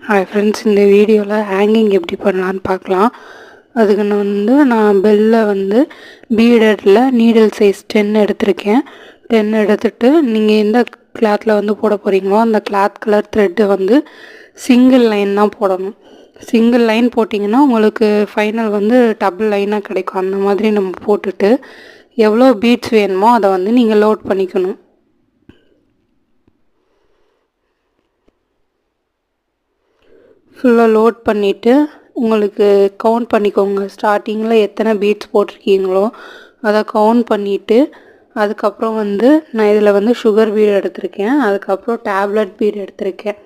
Hi friends, இந்த வீடியோவில் hanging எப்படி பண்ணலான்னு பார்க்கலாம். அதுக்கு நான் பெல்லில் பீடரில் நீடில் சைஸ் 10 எடுத்திருக்கேன். 10 எடுத்துகிட்டு நீங்கள் எந்த கிளாத்தில் போட போகிறீங்களோ அந்த cloth colour thread single line தான் போடணும். சிங்கிள் லைன் போட்டிங்கன்னா உங்களுக்கு ஃபைனல் டபுள் லைனாக கிடைக்கும். அந்த மாதிரி நம்ம போட்டுட்டு எவ்வளோ பீட்ஸ் வேணுமோ அதை நீங்கள் லோட் பண்ணிக்கணும். ஃபுல்லாக லோட் பண்ணிவிட்டு உங்களுக்கு கவுண்ட் பண்ணிக்கோங்க. ஸ்டார்டிங்கில் எத்தனை பீட்ஸ் போட்டிருக்கீங்களோ அதை கவுண்ட் பண்ணிவிட்டு அதுக்கப்புறம் நான் இதில் சுகர் பீடு எடுத்திருக்கேன். அதுக்கப்புறம் டேப்லெட் பீடு எடுத்திருக்கேன்.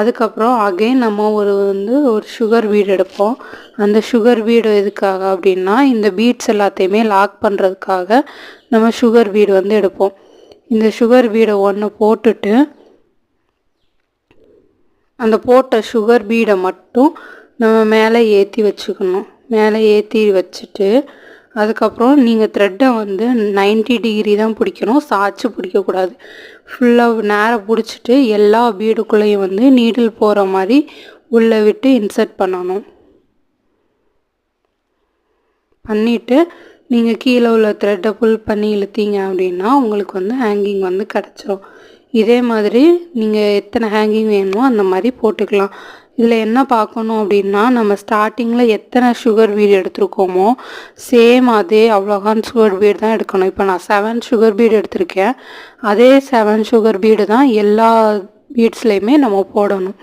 அதுக்கப்புறம் அகைன் நம்ம ஒரு சுகர் பீடு எடுப்போம். அந்த சுகர் பீடு எதுக்காக அப்படின்னா இந்த பீட்ஸ் எல்லாத்தையுமே லாக் பண்ணுறதுக்காக நம்ம சுகர் பீடு எடுப்போம். இந்த சுகர் பீடை ஒன்று போட்டுட்டு அந்த போட்ட சுகர் பீடை மட்டும் நம்ம மேலே ஏற்றி வச்சுக்கணும். மேலே ஏற்றி வச்சுட்டு அதுக்கப்புறம் நீங்கள் த்ரெட்டை 90 டிகிரி தான் பிடிக்கணும், சாய்ச்சி பிடிக்கக்கூடாது. ஃபுல்லாக நேராக பிடிச்சிட்டு எல்லா பீடுக்குள்ளேயும் நீடில் போகிற மாதிரி உள்ளே விட்டு இன்சர்ட் பண்ணணும். பண்ணிவிட்டு நீங்கள் கீழே உள்ள த்ரெட்டை புல் பண்ணி இழுத்தீங்க அப்படின்னா உங்களுக்கு ஹேங்கிங் கிடச்சிரும். இதே மாதிரி நீங்கள் எத்தனை ஹேங்கிங் வேணுமோ அந்த மாதிரி போட்டுக்கலாம். இதில் என்ன பார்க்கணும் அப்படின்னா நம்ம ஸ்டார்டிங்கில் எத்தனை சுகர் பீடு எடுத்துருக்கோமோ சேம் அதே அவ்வளோகான் சுகர் பீடு தான் எடுக்கணும். இப்போ நான் 7 சுகர் பீடு எடுத்திருக்கேன். அதே 7 சுகர் பீடு தான் எல்லா பீட்ஸ்லேயுமே நம்ம போடணும்.